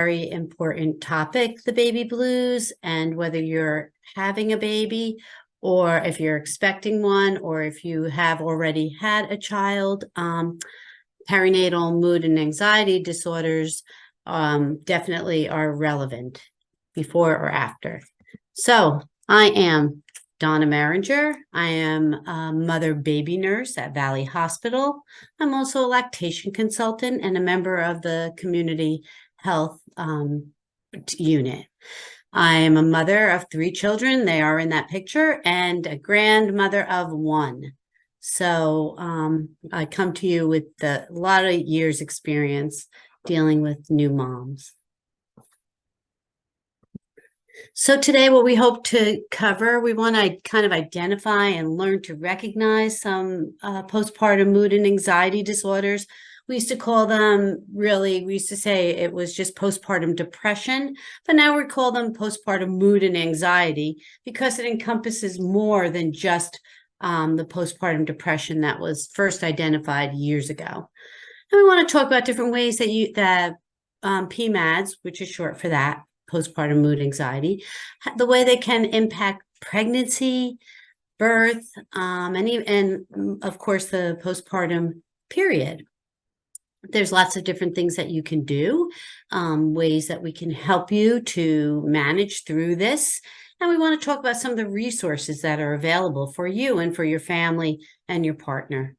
Very important topic, the baby blues, and whether you're having a baby or if you're expecting one or if you have already had a child, perinatal mood and anxiety disorders definitely are relevant before or after. So I am Donna Maringer. I am a mother baby nurse at Valley Hospital. I'm also a lactation consultant and a member of the community health unit. I am a mother of 3 children. They are in that picture, and a grandmother of 1. So I come to you with a lot of years experience dealing with new moms. So today, what we hope to cover, we want to kind of identify and learn to recognize some postpartum mood and anxiety disorders. We used to call them, we used to say it was just postpartum depression, but now we call them postpartum mood and anxiety because it encompasses more than just the postpartum depression that was first identified years ago. And we want to talk about different ways that PMADs, which is short for that, postpartum mood anxiety, the way they can impact pregnancy, birth, and of course the postpartum period. There's lots of different things that you can do, ways that we can help you to manage through this. And we want to talk about some of the resources that are available for you and for your family and your partner.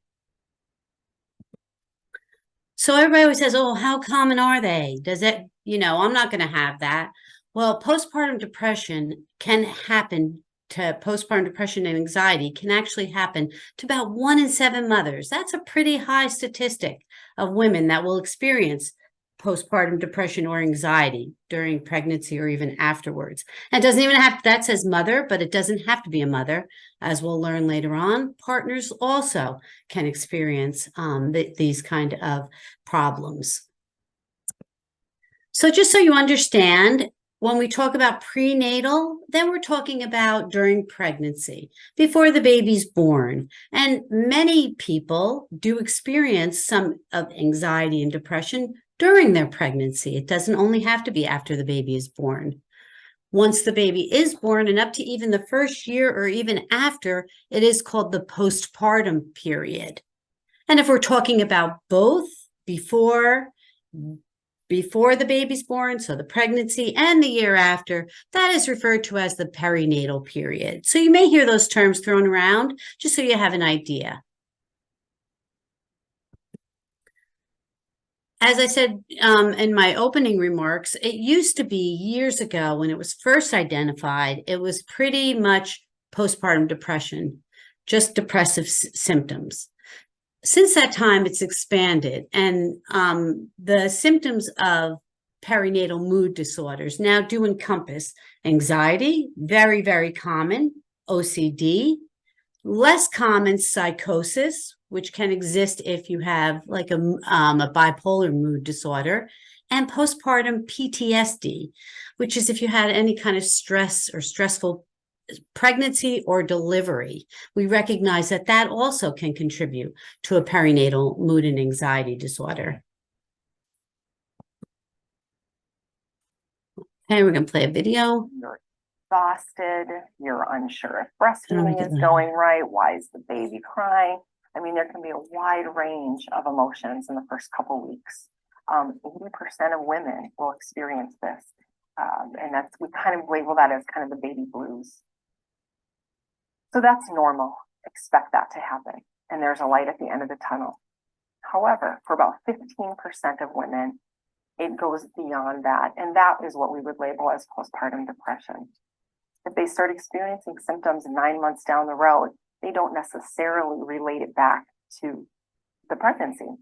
So everybody always says, oh, how common are they? Does it, I'm not going to have that. Well, postpartum depression can happen to postpartum depression and anxiety can actually happen to about 1 in 7 mothers. That's a pretty high statistic of women that will experience postpartum depression or anxiety during pregnancy or even afterwards. And it doesn't even have, that says mother, but it doesn't have to be a mother. As we'll learn later on, partners also can experience these kind of problems. So just so you understand, when we talk about prenatal, then we're talking about during pregnancy, before the baby's born. And many people do experience some of anxiety and depression during their pregnancy. It doesn't only have to be after the baby is born. Once the baby is born and up to even the first year or even after, it is called the postpartum period. And if we're talking about both before the baby's born, so the pregnancy, and the year after, that is referred to as the perinatal period. So you may hear those terms thrown around just so you have an idea. As I said in my opening remarks, it used to be years ago when it was first identified, it was pretty much postpartum depression, just depressive symptoms. Since that time, it's expanded, and the symptoms of perinatal mood disorders now do encompass anxiety, very, very common, OCD, less common psychosis, which can exist if you have like a bipolar mood disorder, and postpartum PTSD, which is if you had any kind of stress or stressful pregnancy or delivery. We recognize that that also can contribute to a perinatal mood and anxiety disorder. Okay, we're going to play a video. You're exhausted. You're unsure if breastfeeding is going right. Why is the baby crying? I mean, there can be a wide range of emotions in the first couple weeks. 80% of women will experience this. And we kind of label that as kind of the baby blues. So that's normal. Expect that to happen. And there's a light at the end of the tunnel. However, for about 15% of women, it goes beyond that. And that is what we would label as postpartum depression. If they start experiencing symptoms 9 months down the road, they don't necessarily relate it back to the pregnancy.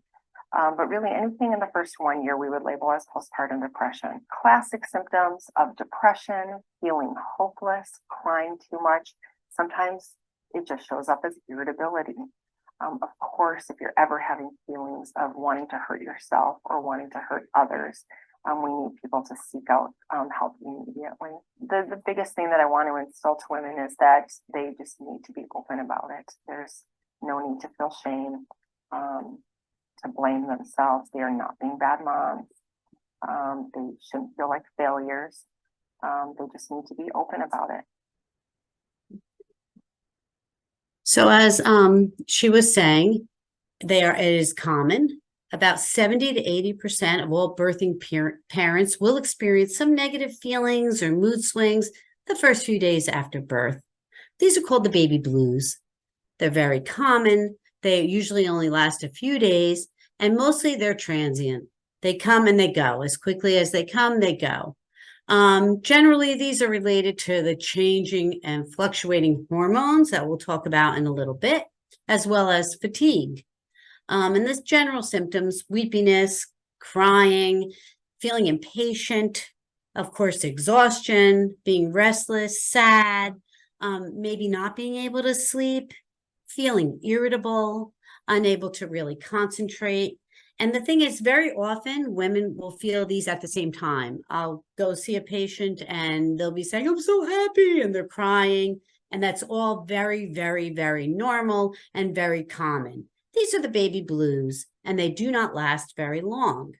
But really anything in the first 1 year, we would label as postpartum depression. Classic symptoms of depression, feeling hopeless, crying too much. Sometimes it just shows up as irritability. Of course, if you're ever having feelings of wanting to hurt yourself or wanting to hurt others, we need people to seek out help immediately. The biggest thing that I want to instill to women is that they just need to be open about it. There's no need to feel shame, to blame themselves. They are not being bad moms. They shouldn't feel like failures. They just need to be open about it. So as she was saying, it is common. About 70 to 80% of all birthing parents will experience some negative feelings or mood swings the first few days after birth. These are called the baby blues. They're very common. They usually only last a few days, and mostly they're transient. They come and they go. As quickly as they come, they go. Generally, these are related to the changing and fluctuating hormones that we'll talk about in a little bit, as well as fatigue. And this general symptoms, weepiness, crying, feeling impatient, of course, exhaustion, being restless, sad, maybe not being able to sleep, feeling irritable, unable to really concentrate. And the thing is, very often women will feel these at the same time. I'll go see a patient and they'll be saying, I'm so happy, and they're crying. And that's all very, very, very normal and very common. These are the baby blues, and they do not last very long.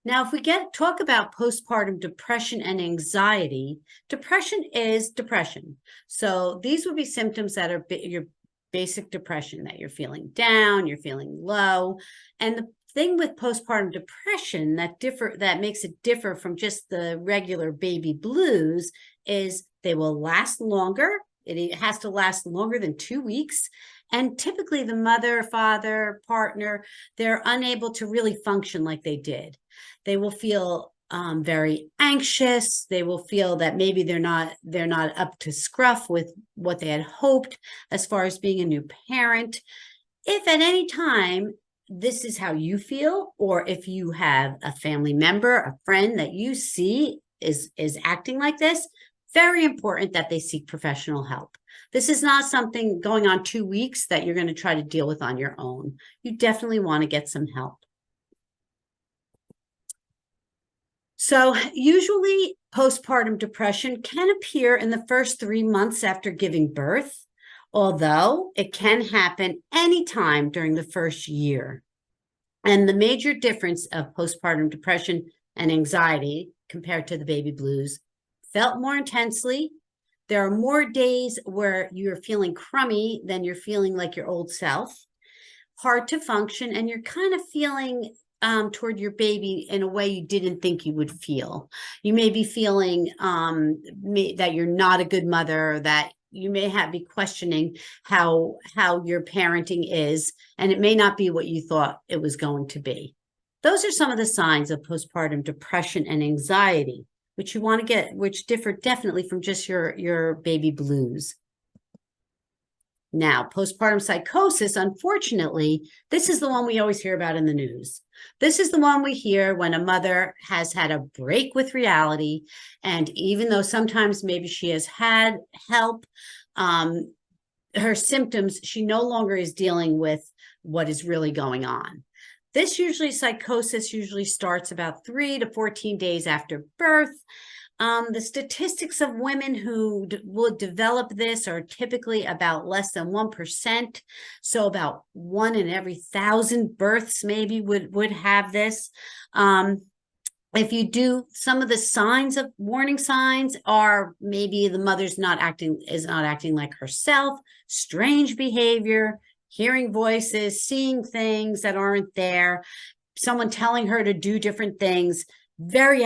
Now, if we talk about postpartum depression and anxiety, depression is depression. So these would be symptoms that are your basic depression, that you're feeling down, you're feeling low. And the thing with postpartum depression that makes it differ from just the regular baby blues is they will last longer. It has to last longer than 2 weeks. And typically the mother, father, partner, they're unable to really function like they did. They will feel very anxious. They will feel that maybe they're not up to scruff with what they had hoped as far as being a new parent. If at any time this is how you feel, or if you have a family member, a friend that you see is acting like this, very important that they seek professional help. This is not something going on 2 weeks that you're going to try to deal with on your own. You definitely want to get some help. So usually postpartum depression can appear in the first 3 months after giving birth, although it can happen anytime during the first year. And the major difference of postpartum depression and anxiety compared to the baby blues: felt more intensely. There are more days where you're feeling crummy than you're feeling like your old self, hard to function, and you're kind of feeling toward your baby in a way you didn't think you would feel. You may be feeling that you're not a good mother, that you may be questioning how your parenting is, and it may not be what you thought it was going to be. Those are some of the signs of postpartum depression and anxiety, which you want to get, which differ definitely from just your baby blues. Now, postpartum psychosis, unfortunately, this is the one we always hear about in the news. This is the one we hear when a mother has had a break with reality. And even though sometimes maybe she has had help, her symptoms, she no longer is dealing with what is really going on. This psychosis usually starts about 3 to 14 days after birth. The statistics of women who will develop this are typically about less than 1%. So about 1 in every 1,000 births maybe would have this. If you do, some of the warning signs are maybe the mother's is not acting like herself, strange behavior, hearing voices, seeing things that aren't there, someone telling her to do different things, very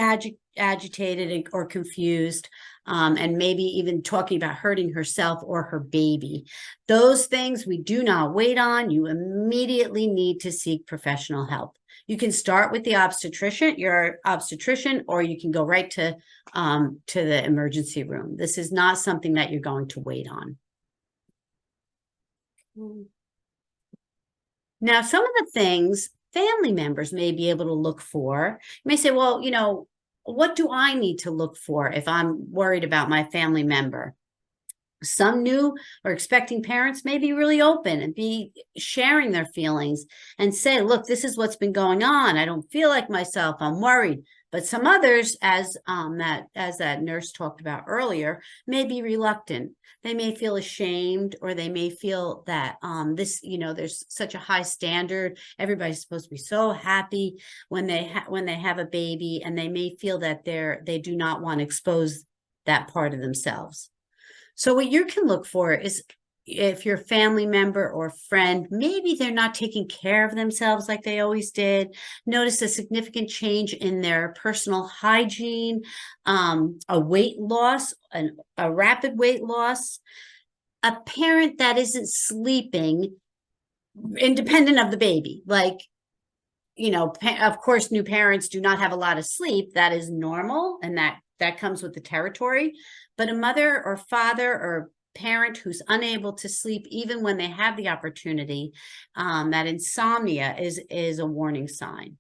agitated or confused, and maybe even talking about hurting herself or her baby. Those things we do not wait on. You immediately need to seek professional help. You can start with your obstetrician, or you can go right to the emergency room. This is not something that you're going to wait on. Now, some of the things family members may be able to look for, you may say, well, what do I need to look for if I'm worried about my family member? Some new or expecting parents may be really open and be sharing their feelings and say, look, this is what's been going on. I don't feel like myself. I'm worried. But some others, as that nurse talked about earlier, may be reluctant. They may feel ashamed, or they may feel that there's such a high standard. Everybody's supposed to be so happy when they have a baby, and they may feel that they do not want to expose that part of themselves. So what you can look for is, if your family member or friend, maybe they're not taking care of themselves like they always did, notice a significant change in their personal hygiene, a weight loss, a rapid weight loss, a parent that isn't sleeping independent of the baby. Like, of course, new parents do not have a lot of sleep. That is normal, and that comes with the territory. But a mother or father or parent who's unable to sleep even when they have the opportunity, that insomnia is a warning sign.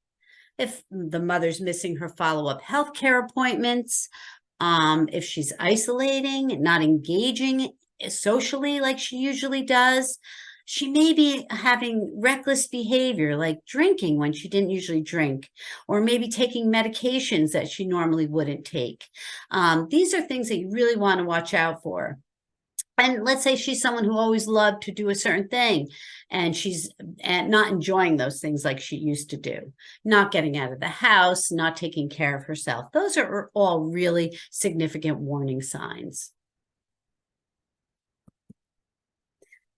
If the mother's missing her follow-up healthcare appointments, if she's isolating, not engaging socially like she usually does, she may be having reckless behavior, like drinking when she didn't usually drink, or maybe taking medications that she normally wouldn't take. These are things that you really want to watch out for. And let's say she's someone who always loved to do a certain thing, and she's not enjoying those things like she used to do, not getting out of the house, not taking care of herself. Those are all really significant warning signs.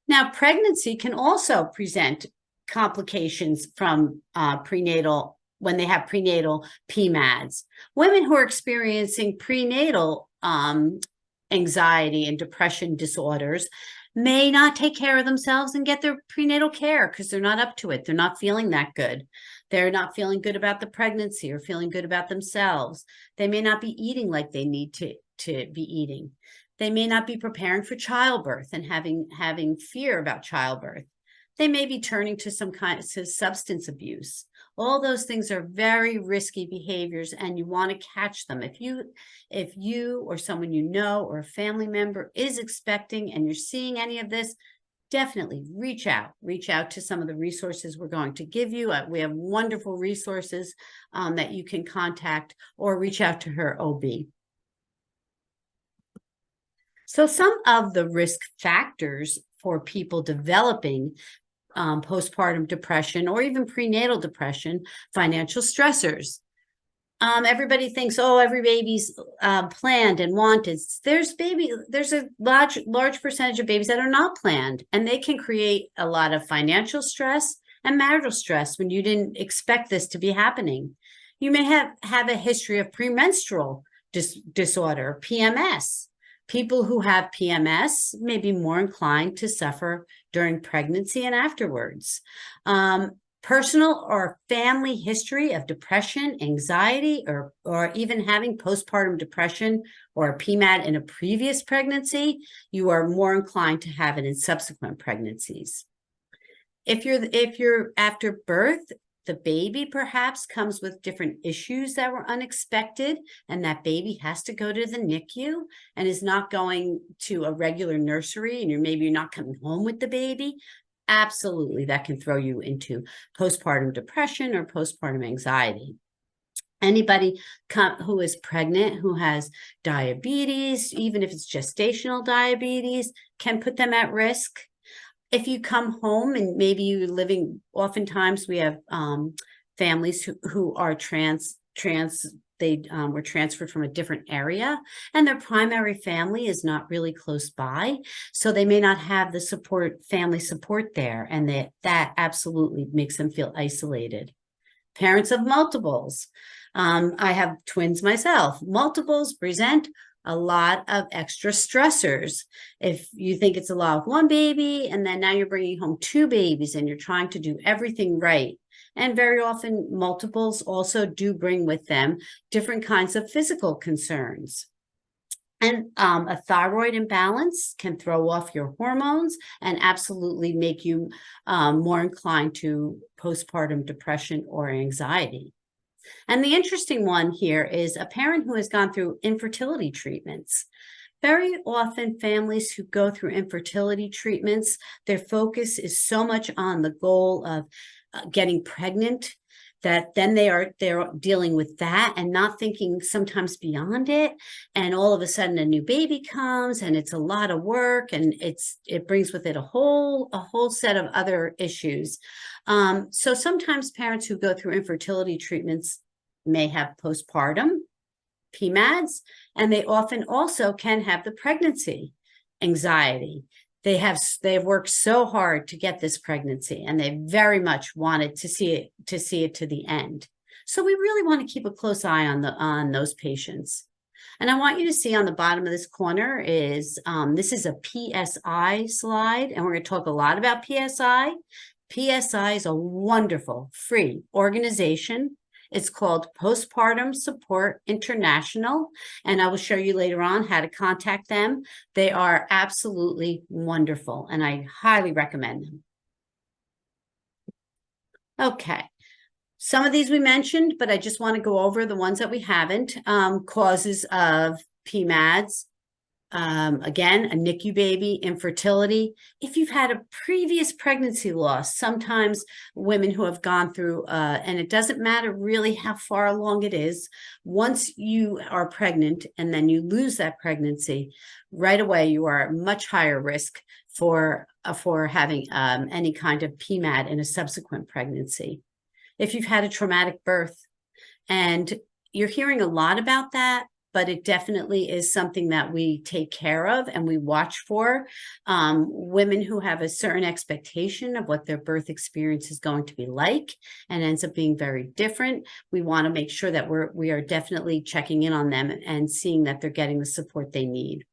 Now, pregnancy can also present complications from prenatal, when they have prenatal PMADs. Women who are experiencing prenatal anxiety and depression disorders may not take care of themselves and get their prenatal care because they're not up to it. They're not feeling that good. They're not feeling good about the pregnancy or feeling good about themselves. They may not be eating like they need to be eating. They may not be preparing for childbirth and having fear about childbirth. They may be turning to some kind of substance abuse. All those things are very risky behaviors, and you want to catch them. If you or someone you know or a family member is expecting and you're seeing any of this, definitely reach out to some of the resources we're going to give you. We have wonderful resources that you can contact, or reach out to her OB. So some of the risk factors for people developing postpartum depression or even prenatal depression: financial stressors. Everybody thinks, oh, every baby's planned and wanted. There's a large percentage of babies that are not planned, and they can create a lot of financial stress and marital stress when you didn't expect this to be happening. You may have a history of premenstrual disorder, PMS. People who have PMS may be more inclined to suffer during pregnancy and afterwards. Personal or family history of depression, anxiety, or even having postpartum depression or a PMAD in a previous pregnancy, you are more inclined to have it in subsequent pregnancies. If you're after birth, the baby perhaps comes with different issues that were unexpected, and that baby has to go to the NICU and is not going to a regular nursery, and maybe you're not coming home with the baby. Absolutely, that can throw you into postpartum depression or postpartum anxiety. Anybody who is pregnant, who has diabetes, even if it's gestational diabetes, can put them at risk. If you come home and maybe you're living, oftentimes we have families who are they were transferred from a different area, and their primary family is not really close by, so they may not have the family support there, and that absolutely makes them feel isolated. Parents of multiples. I have twins myself. Multiples present a lot of extra stressors. If you think it's a lot of one baby, and then now you're bringing home two babies and you're trying to do everything right. And very often multiples also do bring with them different kinds of physical concerns. And a thyroid imbalance can throw off your hormones and absolutely make you more inclined to postpartum depression or anxiety. And the interesting one here is a parent who has gone through infertility treatments. Very often families who go through infertility treatments, their focus is so much on the goal of getting pregnant, that then they're dealing with that and not thinking sometimes beyond it. And all of a sudden a new baby comes and it's a lot of work, and it brings with it a whole set of other issues. So sometimes parents who go through infertility treatments may have postpartum PMADs, and they often also can have the pregnancy anxiety. They've worked so hard to get this pregnancy, and they very much wanted to see it to the end. So we really want to keep a close eye on those patients. And I want you to see on the bottom of this corner is this is a PSI slide, and we're going to talk a lot about PSI. PSI is a wonderful free organization. It's called Postpartum Support International, and I will show you later on how to contact them. They are absolutely wonderful, and I highly recommend them. Okay, some of these we mentioned, but I just want to go over the ones that we haven't. Causes of PMADs. Again, a NICU baby, infertility. If you've had a previous pregnancy loss, sometimes women who have gone through, and it doesn't matter really how far along it is, once you are pregnant and then you lose that pregnancy, right away you are at much higher risk for having any kind of PMAD in a subsequent pregnancy. If you've had a traumatic birth, and you're hearing a lot about that, but it definitely is something that we take care of and we watch for. Women who have a certain expectation of what their birth experience is going to be like and ends up being very different, we want to make sure that we are definitely checking in on them and seeing that they're getting the support they need.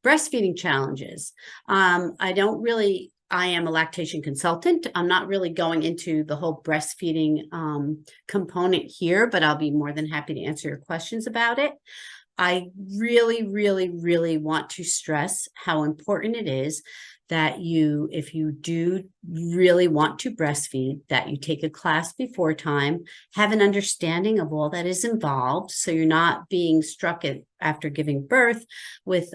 Breastfeeding challenges. I am a lactation consultant. I'm not really going into the whole breastfeeding component here, but I'll be more than happy to answer your questions about it. I really, really, really want to stress how important it is that if you do really want to breastfeed, that you take a class before time, have an understanding of all that is involved, so you're not being struck after giving birth with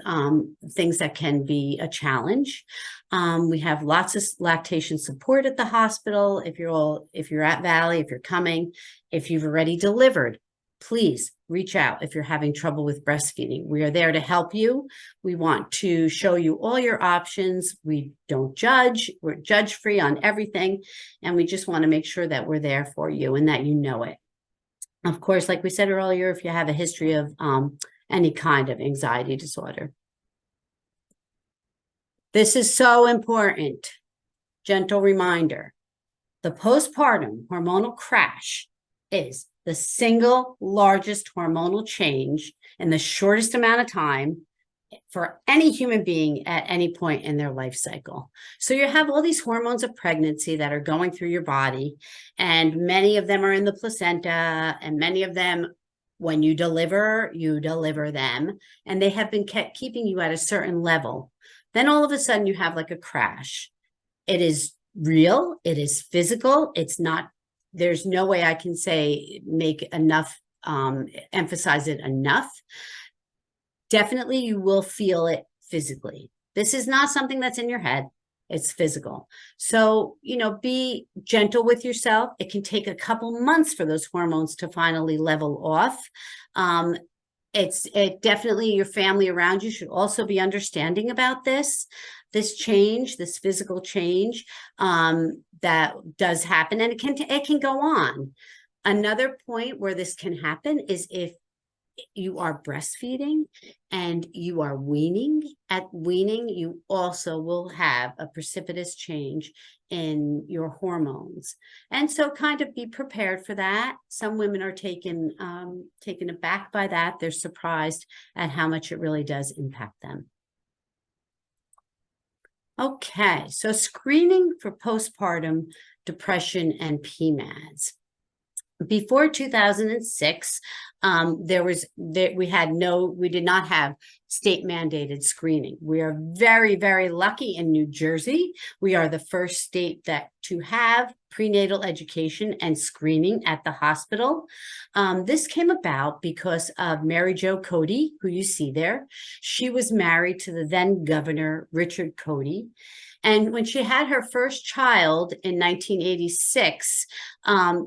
things that can be a challenge. We have lots of lactation support at the hospital. If you're at Valley, if you're coming, if you've already delivered, please reach out if you're having trouble with breastfeeding. We are there to help you. We want to show you all your options. We don't judge. We're judge-free on everything. And we just want to make sure that we're there for you and that you know it. Of course, like we said earlier, if you have a history of any kind of anxiety disorder. This is so important. Gentle reminder. The postpartum hormonal crash is the single largest hormonal change in the shortest amount of time for any human being at any point in their life cycle. So you have all these hormones of pregnancy that are going through your body, and many of them are in the placenta, and many of them, when you deliver them, and they have been keeping you at a certain level. Then all of a sudden you have like a crash. It is real. It is physical. It's not, there's no way I can say emphasize it enough. Definitely you will feel it physically. This is not something that's in your head. It's physical. So, be gentle with yourself. It can take a couple months for those hormones to finally level off. It definitely, your family around you should also be understanding about this change, this physical change that does happen, and it can go on. Another point where this can happen is if you are breastfeeding and you are weaning. At weaning, you also will have a precipitous change in your hormones. And so kind of be prepared for that. Some women are taken aback by that. They're surprised at how much it really does impact them. Okay, so screening for postpartum depression and PMADs. Before 2006, we did not have state mandated screening. We are very, very lucky in New Jersey. We are the first state to have prenatal education and screening at the hospital. This came about because of Mary Jo Cody, who you see there. She was married to the then governor, Richard Cody. And when she had her first child in 1986,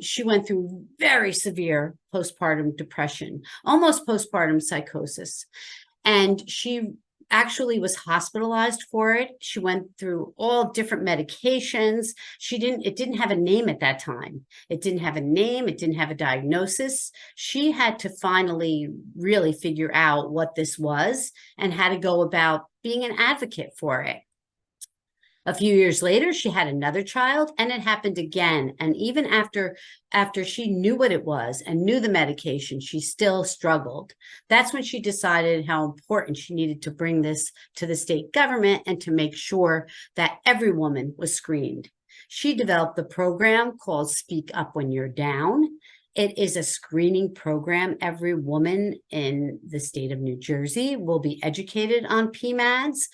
she went through very severe postpartum depression, almost postpartum psychosis. And she actually was hospitalized for it. She went through all different medications. It didn't have a name at that time. It didn't have a name. It didn't have a diagnosis. She had to finally really figure out what this was and how to go about being an advocate for it. A few years later, she had another child, and it happened again. And even after she knew what it was and knew the medication, she still struggled. That's when she decided how important she needed to bring this to the state government and to make sure that every woman was screened. She developed the program called Speak Up When You're Down. It is a screening program. Every woman in the state of New Jersey will be educated on PMADs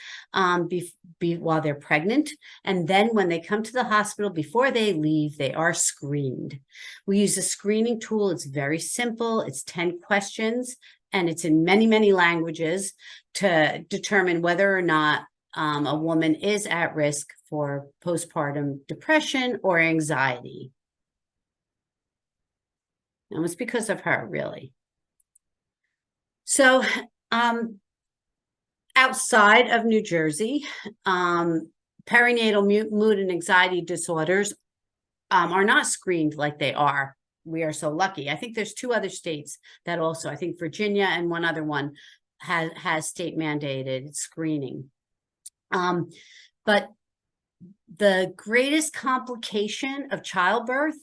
while they're pregnant. And then when they come to the hospital, before they leave, they are screened. We use a screening tool. It's very simple. It's 10 questions, and it's in many, many languages to determine whether or not a woman is at risk for postpartum depression or anxiety. And it's because of her, really. So outside of New Jersey, perinatal mood and anxiety disorders are not screened like they are. We are so lucky. I think there's 2 other states that also, I think Virginia and one other one has state mandated screening. But the greatest complication of childbirth,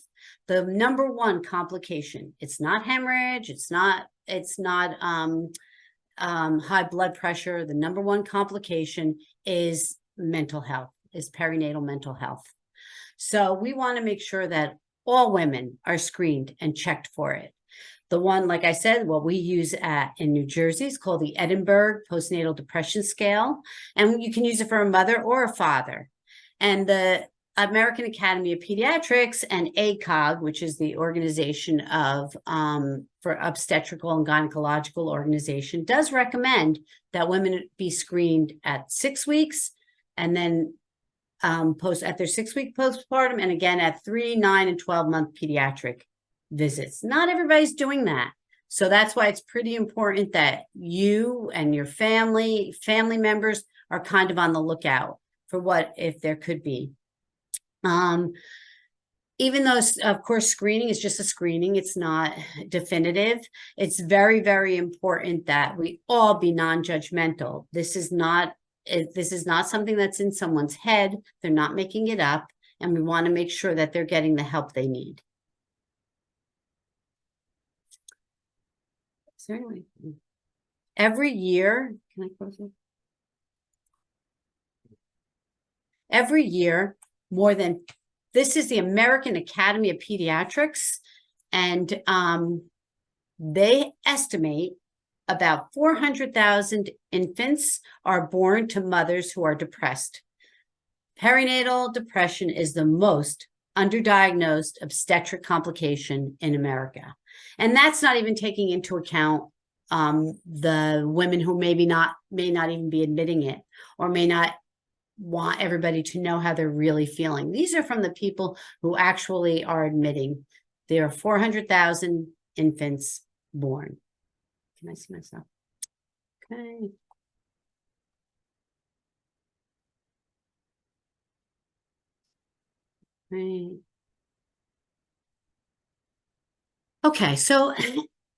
the number 1 complication, it's not hemorrhage, it's not high blood pressure. The number 1 complication is mental health, is perinatal mental health. So we want to make sure that all women are screened and checked for it. The one, like I said, what we use in New Jersey is called the Edinburgh Postnatal Depression Scale. And you can use it for a mother or a father. And the American Academy of Pediatrics and ACOG, which is the organization for obstetrical and gynecological organization, does recommend that women be screened at 6 weeks, and then at their 6-week postpartum, and again at 3, 9, and 12-month pediatric visits. Not everybody's doing that. So that's why it's pretty important that you and your family members are kind of on the lookout for what if there could be. Even though, of course, screening is just a screening, it's not definitive. It's very, very important that we all be non-judgmental. This is not something that's in someone's head. They're not making it up, and we want to make sure that they're getting the help they need. So anyway, every year, can I close it? Every year, this is the American Academy of Pediatrics, and they estimate about 400,000 infants are born to mothers who are depressed. Perinatal depression is the most underdiagnosed obstetric complication in America. And that's not even taking into account the women who may not even be admitting it, or may not want everybody to know how they're really feeling. These are from the people who actually are admitting there are 400,000 infants born. Can I see myself? Okay. Right. Okay, so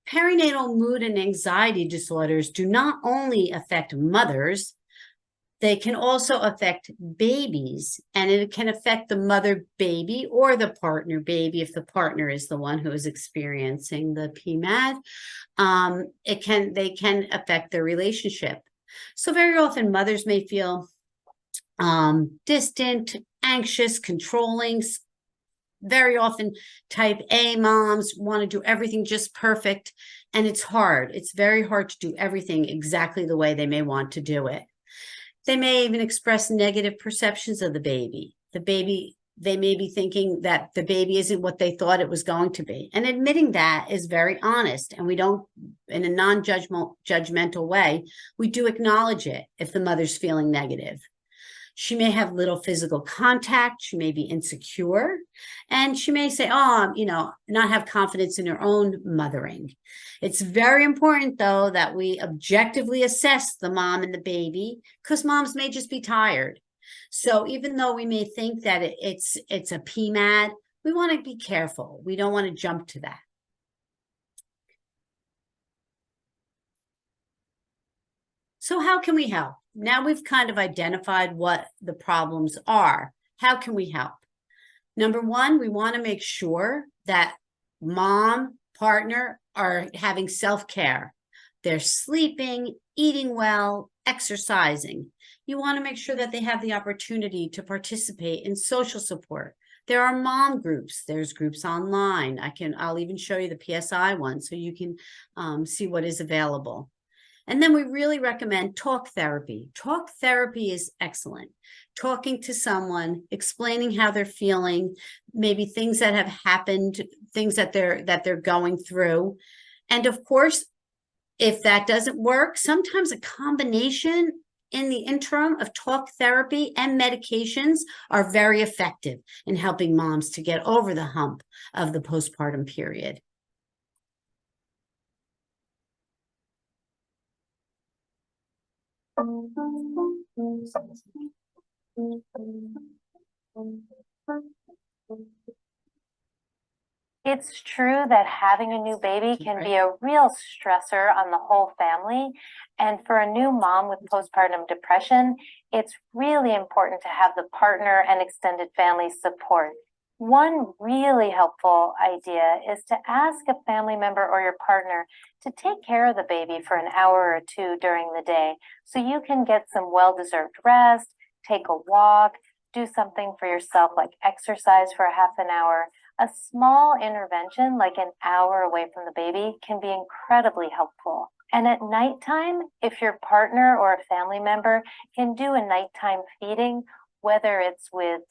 perinatal mood and anxiety disorders do not only affect mothers, they can also affect babies, and it can affect the mother baby or the partner baby if the partner is the one who is experiencing the PMAD. They can affect their relationship. So very often mothers may feel distant, anxious, controlling. Very often type A moms want to do everything just perfect, and it's hard. It's very hard to do everything exactly the way they may want to do it. They may even express negative perceptions of the baby. They may be thinking that the baby isn't what they thought it was going to be. And admitting that is very honest. And we don't, in a non-judgmental way, we do acknowledge it if the mother's feeling negative. She may have little physical contact. She may be insecure. And she may say, oh, not have confidence in her own mothering. It's very important, though, that we objectively assess the mom and the baby, because moms may just be tired. So even though we may think that it's a PMAD, we want to be careful. We don't want to jump to that. So how can we help? Now we've kind of identified what the problems are. How can we help? Number one, we want to make sure that mom, partner are having self-care. They're sleeping, eating well, exercising. You want to make sure that they have the opportunity to participate in social support. There are mom groups. There's groups online. I'll even show you the PSI one so you can see what is available. And then we really recommend talk therapy. Talk therapy is excellent. Talking to someone, explaining how they're feeling, maybe things that have happened, things that they're going through. And of course, if that doesn't work, sometimes a combination in the interim of talk therapy and medications are very effective in helping moms to get over the hump of the postpartum period. It's true that having a new baby can be a real stressor on the whole family. And for a new mom with postpartum depression, it's really important to have the partner and extended family support. One really helpful idea is to ask a family member or your partner to take care of the baby for an hour or two during the day so you can get some well-deserved rest, take a walk, do something for yourself like exercise for a half an hour. A small intervention, like an hour away from the baby, can be incredibly helpful. And at nighttime, if your partner or a family member can do a nighttime feeding, whether it's with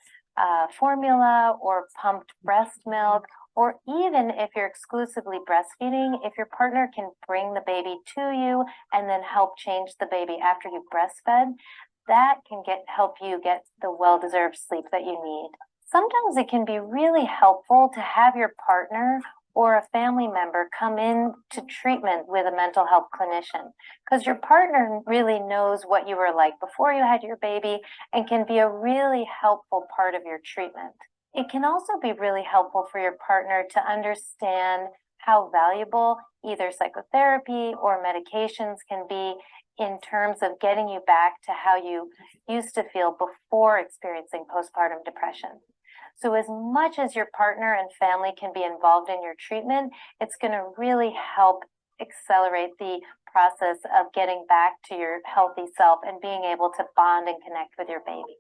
formula or pumped breast milk, or even if you're exclusively breastfeeding, if your partner can bring the baby to you and then help change the baby after you've breastfed, that can help you get the well-deserved sleep that you need. Sometimes it can be really helpful to have your partner or a family member come in to treatment with a mental health clinician, because your partner really knows what you were like before you had your baby and can be a really helpful part of your treatment. It can also be really helpful for your partner to understand how valuable either psychotherapy or medications can be in terms of getting you back to how you used to feel before experiencing postpartum depression. So as much as your partner and family can be involved in your treatment, it's going to really help accelerate the process of getting back to your healthy self and being able to bond and connect with your baby.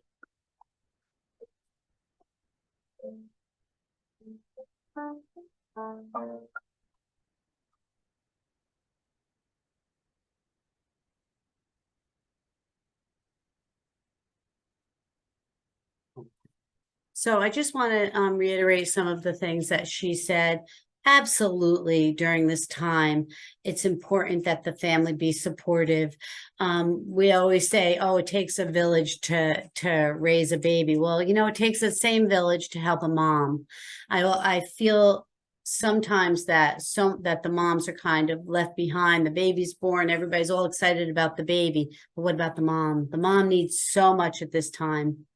So I just want to reiterate some of the things that she said. Absolutely, during this time, it's important that the family be supportive. We always say, oh, it takes a village to raise a baby. Well, it takes the same village to help a mom. I feel sometimes that the moms are kind of left behind. The baby's born, everybody's all excited about the baby, but what about the mom? The mom needs so much at this time.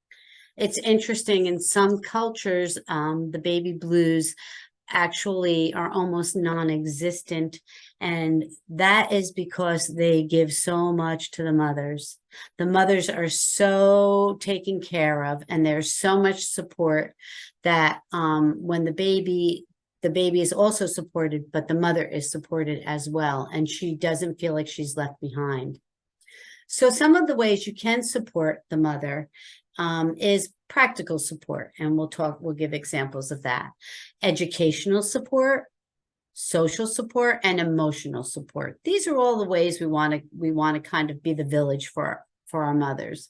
It's interesting, in some cultures, the baby blues actually are almost non-existent, and that is because they give so much to the mothers. The mothers are so taken care of, and there's so much support that when the baby is also supported, but the mother is supported as well, and she doesn't feel like she's left behind. So some of the ways you can support the mother is practical support, and we'll give examples of that. Educational support, social support, and emotional support. These are all the ways we want to kind of be the village for our mothers.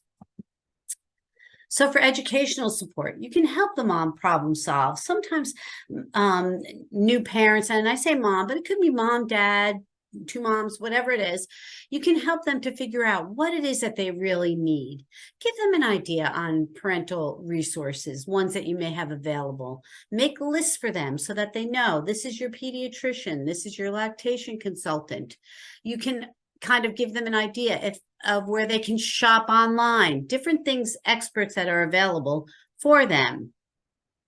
So for educational support, you can help the mom problem solve. Sometimes new parents, and I say mom, but it could be mom, dad, two moms, whatever it is, you can help them to figure out what it is that they really need. Give them an idea on parental resources, ones that you may have available. Make lists for them so that they know this is your pediatrician, this is your lactation consultant. You can kind of give them an idea of where they can shop online, different things, experts that are available for them.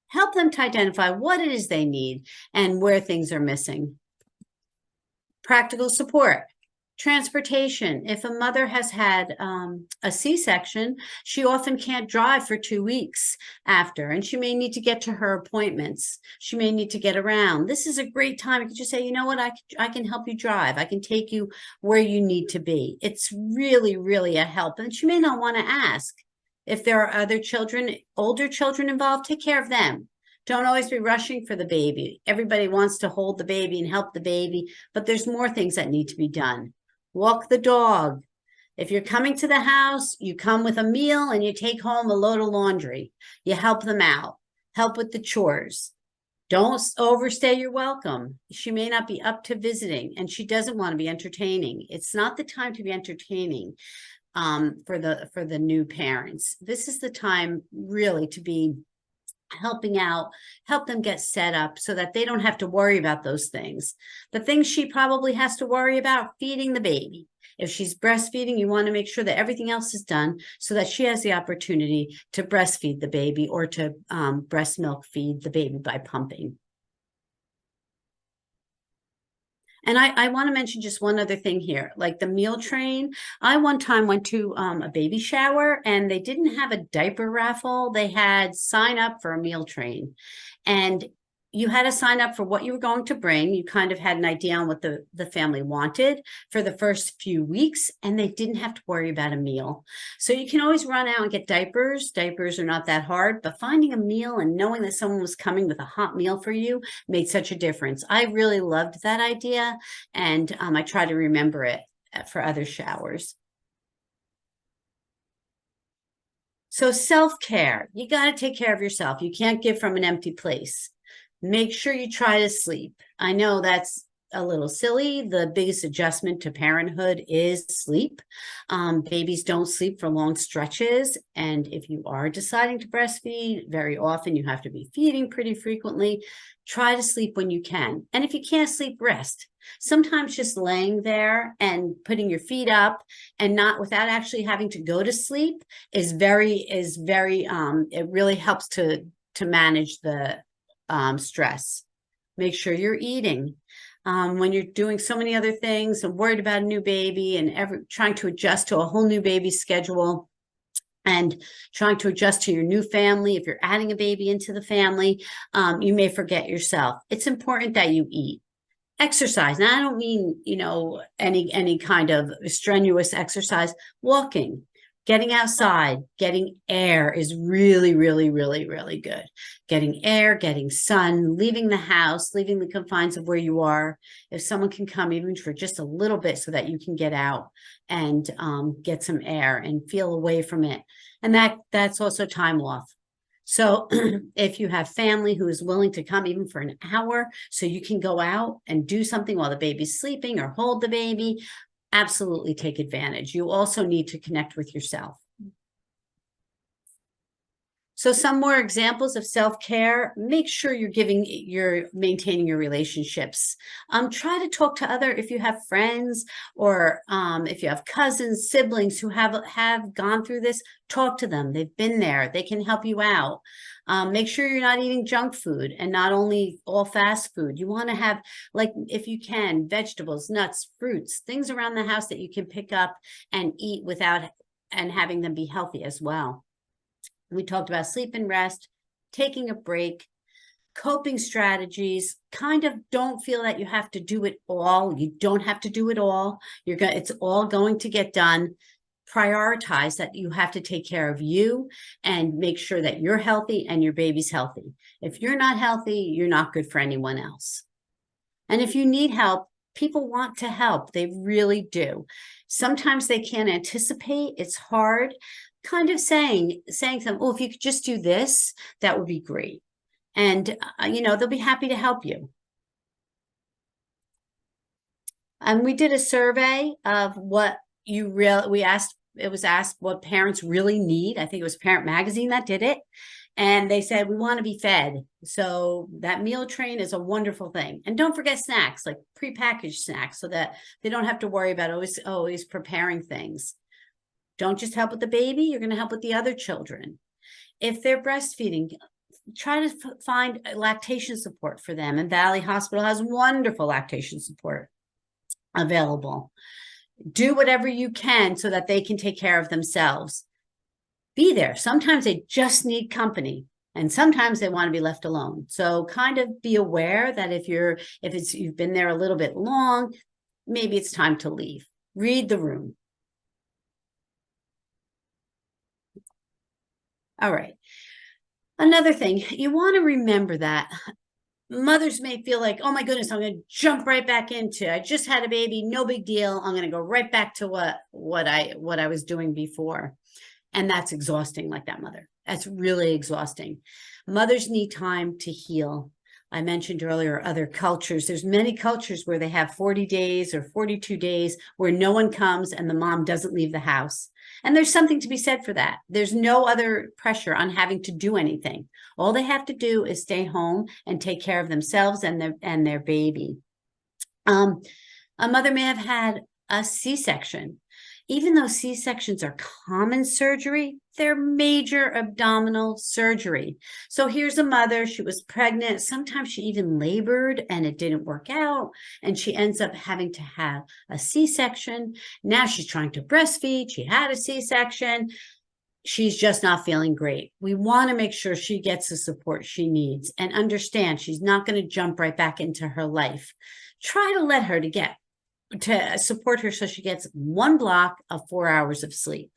Help them to identify what it is they need and where things are missing. Practical support, transportation. If a mother has had a C-section, she often can't drive for 2 weeks after, and she may need to get to her appointments. She may need to get around. This is a great time. You can just say, you know what, I can help you drive. I can take you where you need to be. It's really, really a help. And she may not want to ask. If there are other children, older children involved, take care of them. Don't always be rushing for the baby. Everybody wants to hold the baby and help the baby, but there's more things that need to be done. Walk the dog. If you're coming to the house, you come with a meal and you take home a load of laundry. You help them out. Help with the chores. Don't overstay your welcome. She may not be up to visiting and she doesn't want to be entertaining. It's not the time to be entertaining for the new parents. This is the time really to be helping out, help them get set up so that they don't have to worry about those things. The things she probably has to worry about, feeding the baby. If she's breastfeeding, you want to make sure that everything else is done so that she has the opportunity to breastfeed the baby or to breast milk feed the baby by pumping. And I want to mention just one other thing here, like the meal train. I one time went to a baby shower and they didn't have a diaper raffle. They had sign up for a meal train. And you had to sign up for what you were going to bring. You kind of had an idea on what the family wanted for the first few weeks, and they didn't have to worry about a meal. So you can always run out and get diapers. Diapers are not that hard, but finding a meal and knowing that someone was coming with a hot meal for you made such a difference. I really loved that idea, and I try to remember it for other showers. So self-care, you got to take care of yourself. You can't give from an empty place. Make sure you try to sleep. I know that's a little silly. The biggest adjustment to parenthood is sleep. Babies don't sleep for long stretches. And if you are deciding to breastfeed, very often you have to be feeding pretty frequently. Try to sleep when you can. And if you can't sleep, rest. Sometimes just laying there and putting your feet up and not without actually having to go to sleep is very, it really helps to manage the stress. Make sure you're eating. When you're doing so many other things and worried about a new baby and trying to adjust to a whole new baby schedule and trying to adjust to your new family, if you're adding a baby into the family, you may forget yourself. It's important that you eat. Exercise. Now, I don't mean, any kind of strenuous exercise. Walking, getting outside, getting air is really, really, really, really good. Getting air, getting sun, leaving the house, leaving the confines of where you are. If someone can come even for just a little bit so that you can get out and get some air and feel away from it. And that's also time off. So if you have family who is willing to come even for an hour so you can go out and do something while the baby's sleeping or hold the baby, absolutely take advantage. You also need to connect with yourself. So some more examples of self-care. Make sure you're maintaining your relationships. Try to talk to if you have friends or if you have cousins, siblings who have gone through this, talk to them. They've been there. They can help you out. Make sure you're not eating junk food and not only all fast food. You want to have, like, if you can, vegetables, nuts, fruits, things around the house that you can pick up and eat and having them be healthy as well. We talked about sleep and rest, taking a break, coping strategies. Kind of don't feel that you have to do it all. You don't have to do it all. It's all going to get done. Prioritize that you have to take care of you and make sure that you're healthy and your baby's healthy. If you're not healthy, you're not good for anyone else. And if you need help, people want to help. They really do. Sometimes they can't anticipate. It's hard. Kind of saying to them, oh, if you could just do this, that would be great. And, they'll be happy to help you. And we did a survey of what it was asked what parents really need. I think it was Parent Magazine that did it. And they said, we want to be fed. So that meal train is a wonderful thing. And don't forget snacks, like prepackaged snacks, so that they don't have to worry about always preparing things. Don't just help with the baby, you're going to help with the other children. If they're breastfeeding, try to find lactation support for them. And Valley Hospital has wonderful lactation support available. Do whatever you can so that they can take care of themselves. Be there. Sometimes they just need company, and sometimes they want to be left alone. So kind of be aware that if you've been there a little bit long, maybe it's time to leave. Read the room. All right. Another thing, you want to remember that mothers may feel like, oh my goodness, I'm going to jump right back into, I just had a baby, no big deal. I'm going to go right back to what I was doing before. And that's exhausting, like that mother. That's really exhausting. Mothers need time to heal. I mentioned earlier other cultures. There's many cultures where they have 40 days or 42 days where no one comes and the mom doesn't leave the house. And there's something to be said for that. There's no other pressure on having to do anything. All they have to do is stay home and take care of themselves and their baby. A mother may have had a C-section. Even though C-sections are common surgery, they're major abdominal surgery. So here's a mother, she was pregnant. Sometimes she even labored and it didn't work out. And she ends up having to have a C-section. Now she's trying to breastfeed. She had a C-section. She's just not feeling great. We want to make sure she gets the support she needs and understand she's not going to jump right back into her life. Try to let her to support her so she gets one block of 4 hours of sleep.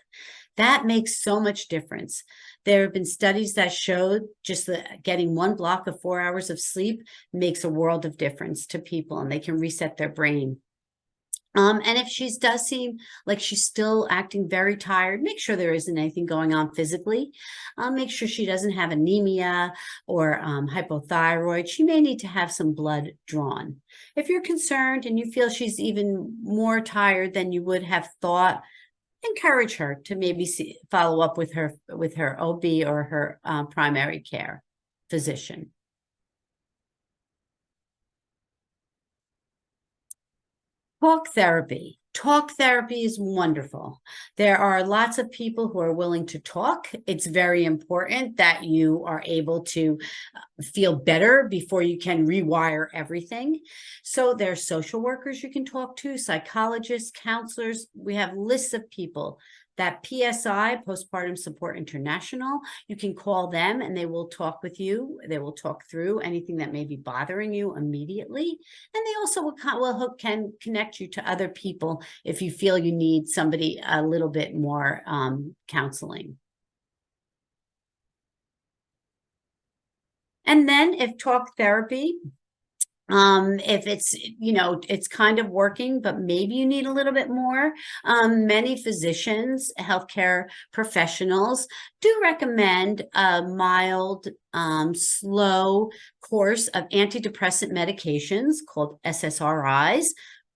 That makes so much difference. There have been studies that showed just getting one block of 4 hours of sleep makes a world of difference to people, and they can reset their brain. And if she does seem like she's still acting very tired, make sure there isn't anything going on physically. Make sure she doesn't have anemia or hypothyroid. She may need to have some blood drawn. If you're concerned and you feel she's even more tired than you would have thought, encourage her to maybe follow up with her OB or her primary care physician. Talk therapy. Talk therapy is wonderful. There are lots of people who are willing to talk. It's very important that you are able to feel better before you can rewire everything. So there's social workers you can talk to, psychologists, counselors. We have lists of people. That PSI, Postpartum Support International, you can call them and they will talk with you. They will talk through anything that may be bothering you immediately. And they also can connect you to other people if you feel you need somebody a little bit more counseling. And then if talk therapy, if it's kind of working, but maybe you need a little bit more. Many physicians, healthcare professionals do recommend a mild, slow course of antidepressant medications called SSRIs.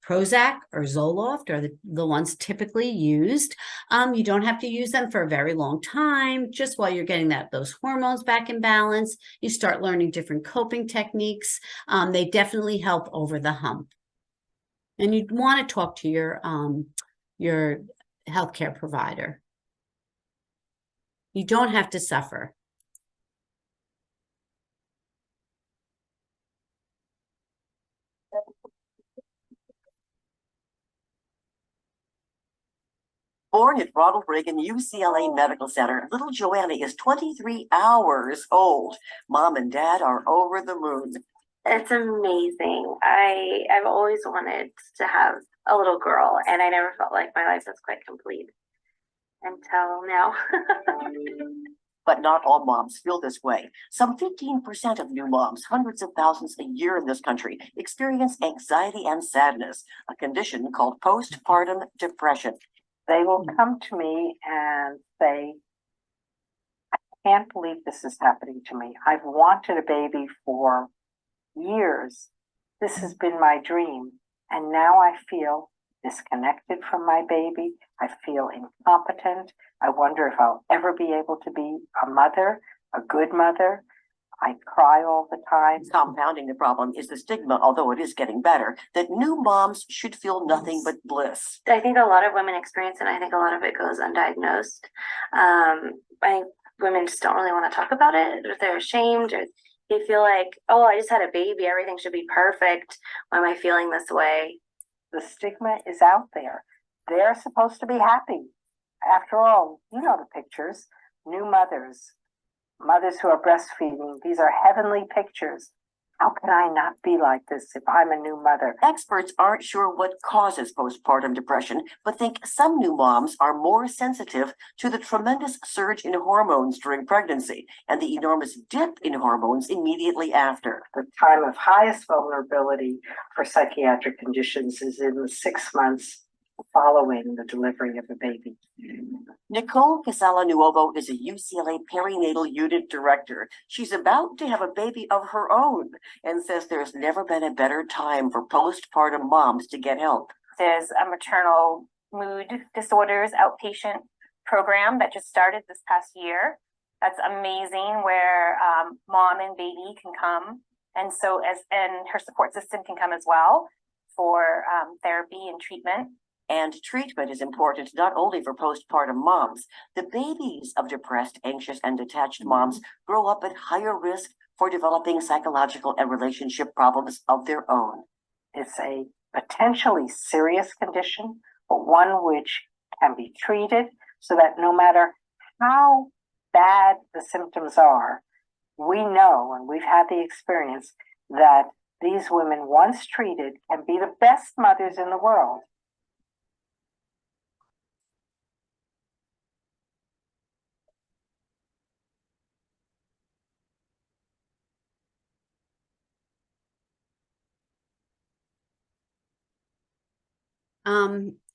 Prozac or Zoloft are the ones typically used. You don't have to use them for a very long time. Just while you're getting those hormones back in balance, you start learning different coping techniques. They definitely help over the hump. And you'd want to talk to your healthcare provider. You don't have to suffer. Born at Ronald Reagan UCLA Medical Center, little Joanna is 23 hours old. Mom and Dad are over the moon. It's amazing. I've always wanted to have a little girl, and I never felt like my life was quite complete until now. But not all moms feel this way. Some 15% of new moms, hundreds of thousands a year in this country, experience anxiety and sadness, a condition called postpartum depression. They will come to me and say, I can't believe this is happening to me. I've wanted a baby for years. This has been my dream. And now I feel disconnected from my baby. I feel incompetent. I wonder if I'll ever be able to be a mother, a good mother. I cry all the time. Compounding the problem is the stigma, although it is getting better, that new moms should feel nothing but bliss. I think a lot of women experience it, and I think a lot of it goes undiagnosed. I think women just don't really want to talk about it, or they're ashamed, or they feel like, oh, I just had a baby, everything should be perfect. Why am I feeling this way? The stigma is out there. They're supposed to be happy. After all, you know the pictures. New mothers, mothers who are breastfeeding. These are heavenly pictures. How can I not be like this if I'm a new mother? Experts aren't sure what causes postpartum depression, but think some new moms are more sensitive to the tremendous surge in hormones during pregnancy and the enormous dip in hormones immediately after. The time of highest vulnerability for psychiatric conditions is in the 6 months following the delivery of a baby. Nicole Casalanuovo is a UCLA perinatal unit director. She's about to have a baby of her own and says there's never been a better time for postpartum moms to get help. There's a maternal mood disorders outpatient program that just started this past year. That's amazing, where mom and baby can come, and her support system can come as well for therapy and treatment. And treatment is important not only for postpartum moms. The babies of depressed, anxious, and detached moms grow up at higher risk for developing psychological and relationship problems of their own. It's a potentially serious condition, but one which can be treated so that no matter how bad the symptoms are, we know, and we've had the experience, that these women, once treated, can be the best mothers in the world.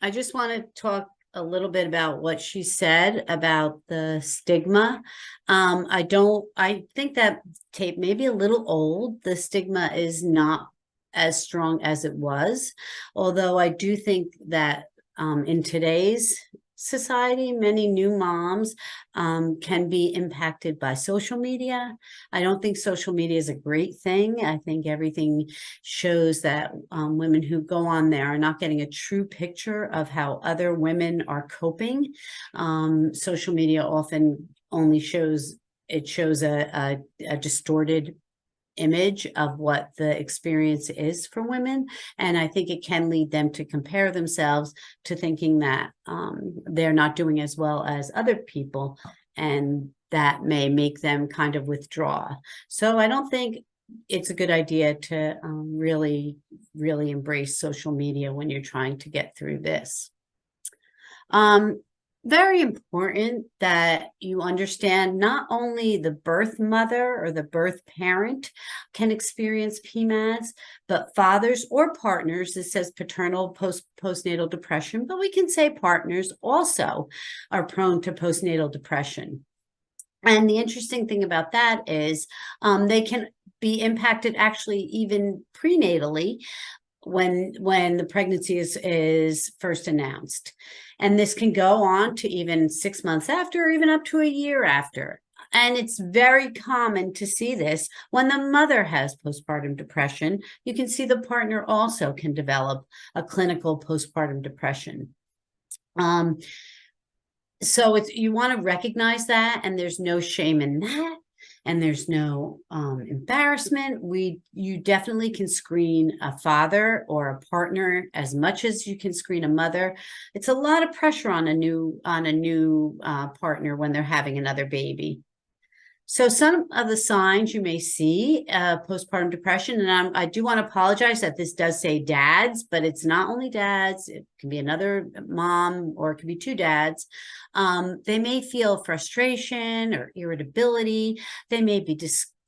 I just want to talk a little bit about what she said about the stigma. I think that tape may be a little old. The stigma is not as strong as it was, although I do think that in today's society, many new moms can be impacted by social media. I don't think social media is a great thing. I think everything shows that women who go on there are not getting a true picture of how other women are coping. Social media often only shows a distorted image of what the experience is for women, and I think it can lead them to compare themselves to thinking that they're not doing as well as other people, and that may make them kind of withdraw. So I don't think it's a good idea to really embrace social media when you're trying to get through this. Very important that you understand not only the birth mother or the birth parent can experience PMADs, but fathers or partners. This says paternal postnatal depression, but we can say partners also are prone to postnatal depression. And the interesting thing about that is they can be impacted actually even prenatally when the pregnancy is first announced. And this can go on to even 6 months after, or even up to a year after. And it's very common to see this when the mother has postpartum depression. You can see the partner also can develop a clinical postpartum depression. So you want to recognize that, and there's no shame in that. And there's no embarrassment. You definitely can screen a father or a partner as much as you can screen a mother. It's a lot of pressure on a new partner when they're having another baby. So some of the signs you may see postpartum depression, and I do want to apologize that this does say dads, but it's not only dads. It can be another mom, or it could be two dads. They may feel frustration or irritability. They may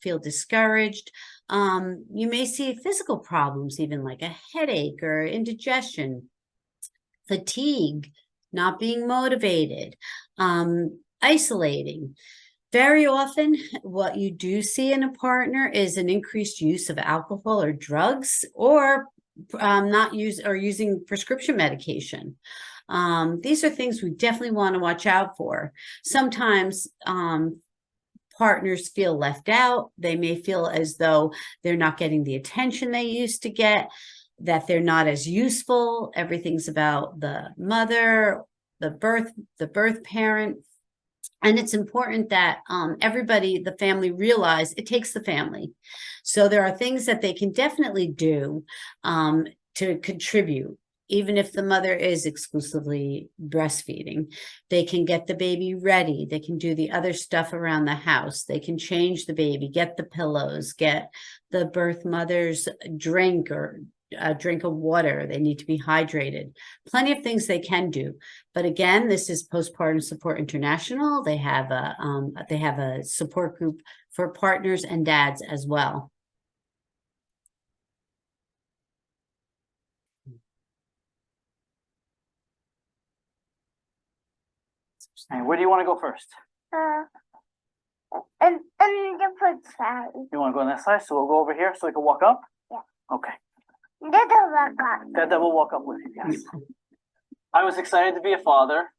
feel discouraged. You may see physical problems, even like a headache or indigestion, fatigue, not being motivated, isolating. Very often, what you do see in a partner is an increased use of alcohol or drugs, or not using prescription medication. These are things we definitely want to watch out for. Sometimes partners feel left out. They may feel as though they're not getting the attention they used to get, that they're not as useful. Everything's about the mother, the birth parent. And it's important that everybody, the family, realize it takes the family. So there are things that they can definitely do to contribute. Even if the mother is exclusively breastfeeding, they can get the baby ready. They can do the other stuff around the house. They can change the baby, get the pillows, get the birth mother's drink or a drink of water. They need to be hydrated. Plenty of things they can do. But again, this is Postpartum Support International. They have a support group for partners and dads as well. And where do you want to go first? And the different side. You want to go on that side, so we'll go over here so we can walk up? Yeah. Okay. The That will walk up with you, yes. I was excited to be a father.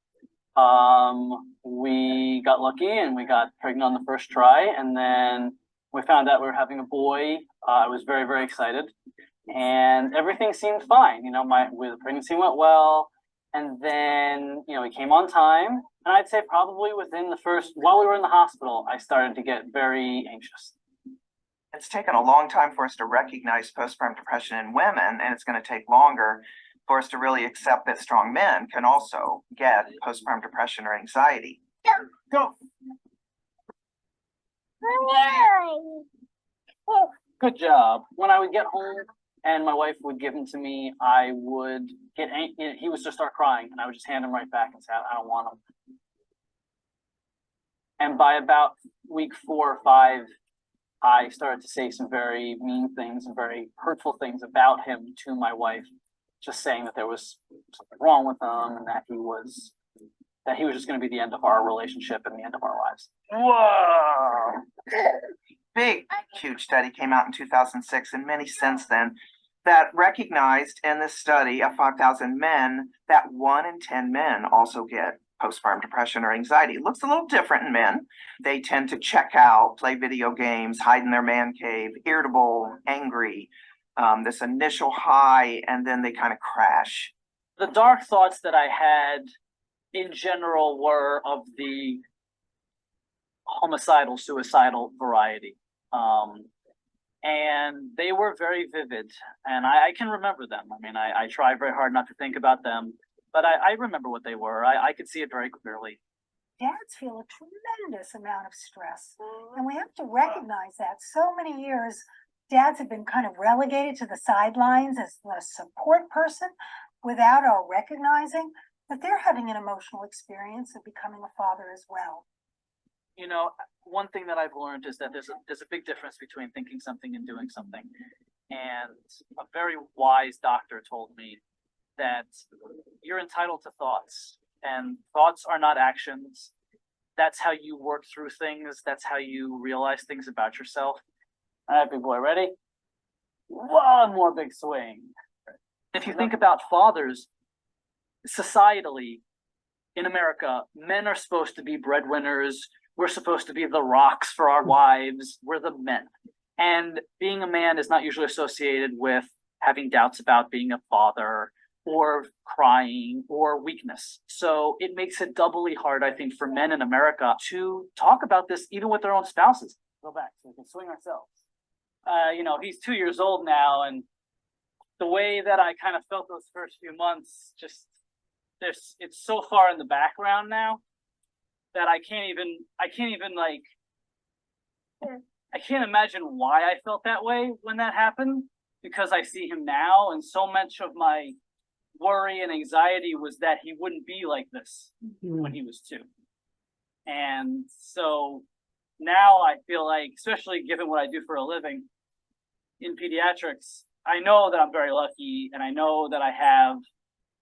We got lucky and we got pregnant on the first try, and then we found out we were having a boy. I was very, very excited, and everything seemed fine. You know, the pregnancy went well, and then, you know, he came on time. And I'd say probably within while we were in the hospital, I started to get very anxious. It's taken a long time for us to recognize postpartum depression in women, and it's going to take longer for us to really accept that strong men can also get postpartum depression or anxiety. Go. Good job. When I would get home and my wife would give him to me, I would get he would just start crying, and I would just hand him right back and say, I don't want him. And by about week 4 or 5, I started to say some very mean things and very hurtful things about him to my wife, just saying that there was something wrong with him and that he was just going to be the end of our relationship and the end of our lives. Whoa! Big, huge study came out in 2006, and many since then, that recognized in this study of 5,000 men that 1 in 10 men also get postpartum depression or anxiety. It looks a little different in men. They tend to check out, play video games, hide in their man cave, irritable, angry, this initial high, and then they kind of crash. The dark thoughts that I had in general were of the homicidal, suicidal variety. And they were very vivid, and I can remember them. I mean, I try very hard not to think about them, but I remember what they were. I could see it very clearly. Dads feel a tremendous amount of stress, and we have to recognize that. So many years, dads have been kind of relegated to the sidelines as the support person without our recognizing that they're having an emotional experience of becoming a father as well. You know, one thing that I've learned is that there's a big difference between thinking something and doing something. And a very wise doctor told me that you're entitled to thoughts, and thoughts are not actions. That's how you work through things. That's how you realize things about yourself. All right, big boy, ready? One more big swing. If you think about fathers, societally, in America, men are supposed to be breadwinners. We're supposed to be the rocks for our wives. We're the men. And being a man is not usually associated with having doubts about being a father or crying or weakness. So it makes it doubly hard, I think, for men in America to talk about this even with their own spouses. Go back so we can swing ourselves. You know, he's 2 years old now, and the way that I kind of felt those first few months, just it's so far in the background now that I can't imagine why I felt that way when that happened, because I see him now, and so much of my worry and anxiety was that he wouldn't be like this when he was 2. And so now I feel like, especially given what I do for a living in pediatrics, I know that I'm very lucky, and I know that I have,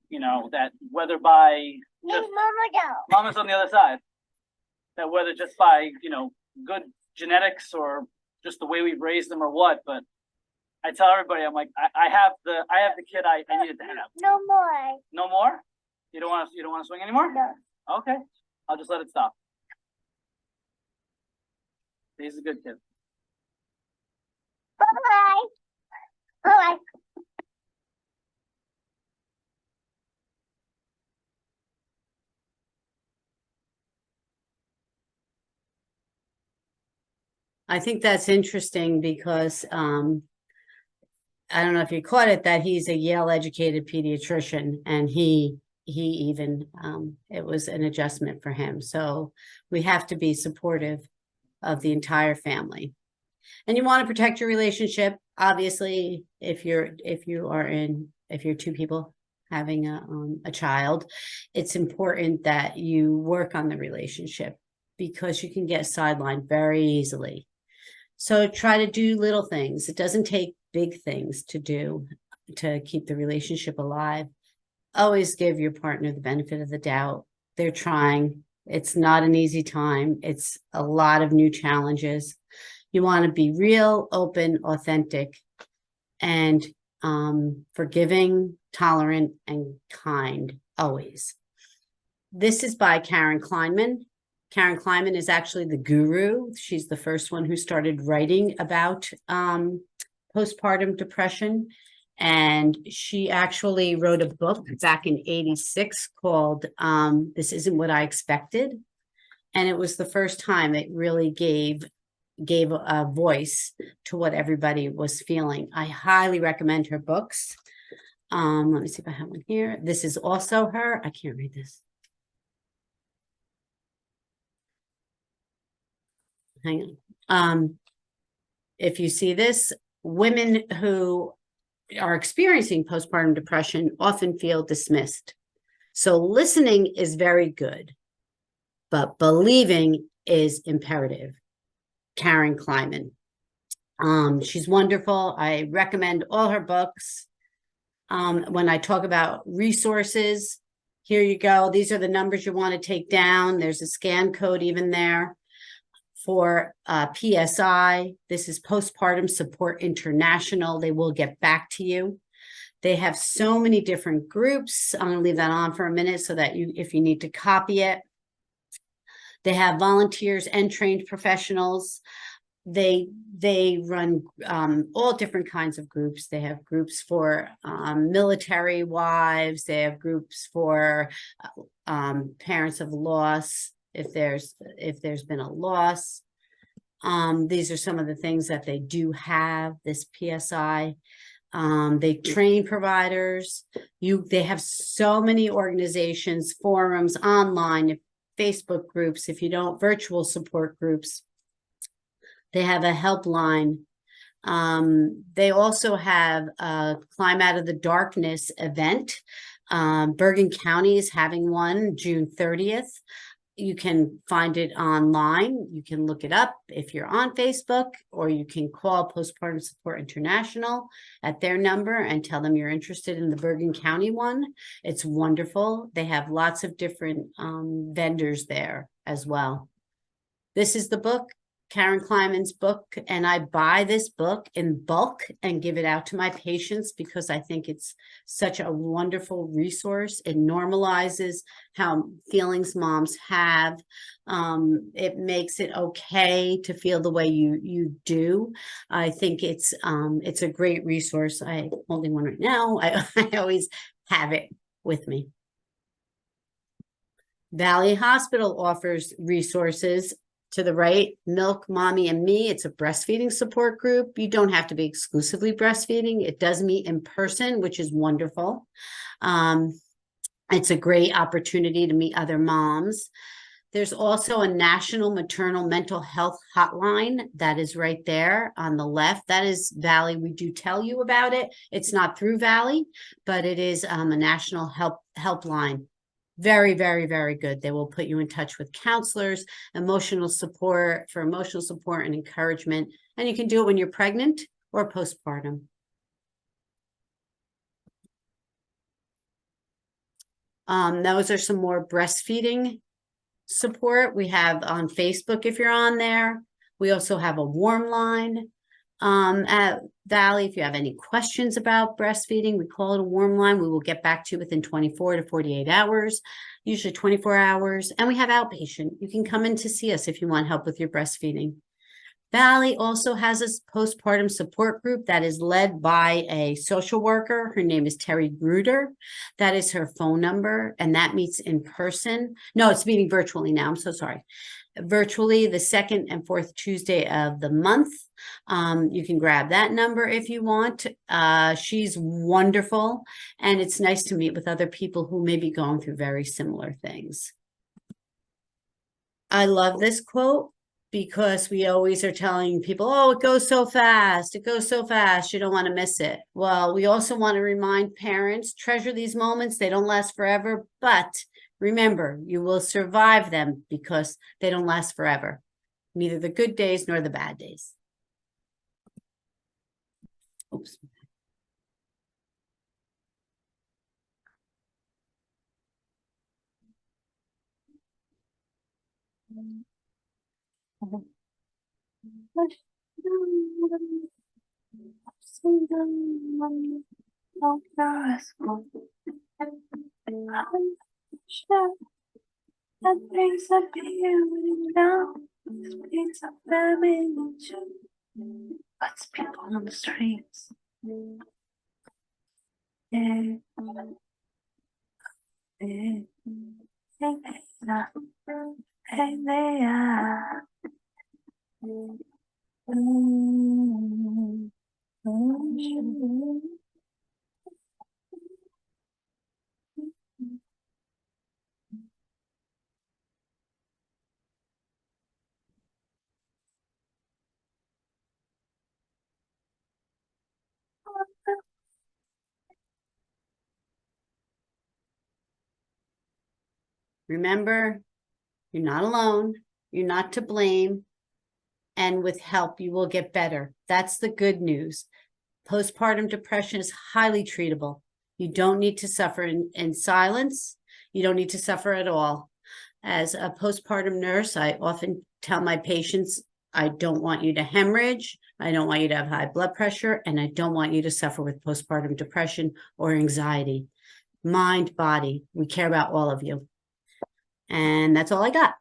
you know, that whether by just, Mama's on the other side, that whether just by, you know, good genetics or just the way we've raised them or what, but I tell everybody, I'm like, I have the kid I needed to have. No more. No more? You don't want to swing anymore? No. Okay. I'll just let it stop. He's a good kid. Bye-bye. Bye-bye. I think that's interesting because I don't know if you caught it, that he's a Yale educated pediatrician, and he even it was an adjustment for him. So we have to be supportive of the entire family. And you want to protect your relationship, obviously, if you're two people having a child, it's important that you work on the relationship because you can get sidelined very easily. So try to do little things. It doesn't take big things to do to keep the relationship alive. Always give your partner the benefit of the doubt. They're trying. It's not an easy time. It's a lot of new challenges. You want to be real, open, authentic, and forgiving, tolerant, and kind always. This is by Karen Kleinman. Karen Kleinman is actually the guru. She's the first one who started writing about postpartum depression. And she actually wrote a book back in '86 called This Isn't What I Expected. And it was the first time it really gave a voice to what everybody was feeling. I highly recommend her books. Let me see if I have one here. This is also her. I can't read this. Hang on. If you see this, women who are experiencing postpartum depression often feel dismissed. So listening is very good, but believing is imperative. Karen Kleinman. She's wonderful. I recommend all her books. When I talk about resources, here you go. These are the numbers you want to take down. There's a scan code even there. For PSI, this is Postpartum Support International. They will get back to you. They have so many different groups. I'm going to leave that on for a minute so that if you need to copy it. They have volunteers and trained professionals. They run all different kinds of groups. They have groups for military wives. They have groups for parents of loss. If there's been a loss, these are some of the things that they do have, this PSI. They train providers. They have so many organizations, forums, online, Facebook groups, if you don't, virtual support groups. They have a helpline. They also have a Climb Out of the Darkness event. Bergen County is having one June 30th. You can find it online. You can look it up if you're on Facebook, or you can call Postpartum Support International at their number and tell them you're interested in the Bergen County one. It's wonderful. They have lots of different vendors there as well. This is the book, Karen Kleinman's book, and I buy this book in bulk and give it out to my patients because I think it's such a wonderful resource. It normalizes how feelings moms have. It makes it okay to feel the way you do. I think it's a great resource. I'm holding one right now. I always have it with me. Valley Hospital offers resources. To the right, Milk, Mommy, and Me. It's a breastfeeding support group. You don't have to be exclusively breastfeeding. It does meet in person, which is wonderful. It's a great opportunity to meet other moms. There's also a national maternal mental health hotline that is right there on the left. That is Valley. We do tell you about it. It's not through Valley, but it is a national helpline. Very, very, very good. They will put you in touch with counselors, emotional support and encouragement. And you can do it when you're pregnant or postpartum. Those are some more breastfeeding support we have on Facebook if you're on there. We also have a warm line. At Valley, if you have any questions about breastfeeding, we call it a warm line. We will get back to you within 24 to 48 hours, usually 24 hours. And we have outpatient. You can come in to see us if you want help with your breastfeeding. Valley also has a postpartum support group that is led by a social worker. Her name is Terry Gruder. That is her phone number, and that meets in person. No, it's meeting virtually now. I'm so sorry. Virtually the second and fourth Tuesday of the month. You can grab that number if you want. She's wonderful, and it's nice to meet with other people who may be going through very similar things. I love this quote because we always are telling people, oh, it goes so fast. It goes so fast. You don't want to miss it. Well, we also want to remind parents, treasure these moments. They don't last forever, but remember, you will survive them because they don't last forever. Neither the good days nor the bad days. Oops. That brings a beauty down, brings a family too. Puts people on the streets. Yeah. Hey, there. Remember, you're not alone. You're not to blame. And with help, you will get better. That's the good news. Postpartum depression is highly treatable. You don't need to suffer in silence. You don't need to suffer at all. As a postpartum nurse, I often tell my patients, I don't want you to hemorrhage. I don't want you to have high blood pressure. And I don't want you to suffer with postpartum depression or anxiety. Mind, body, we care about all of you. And that's all I got.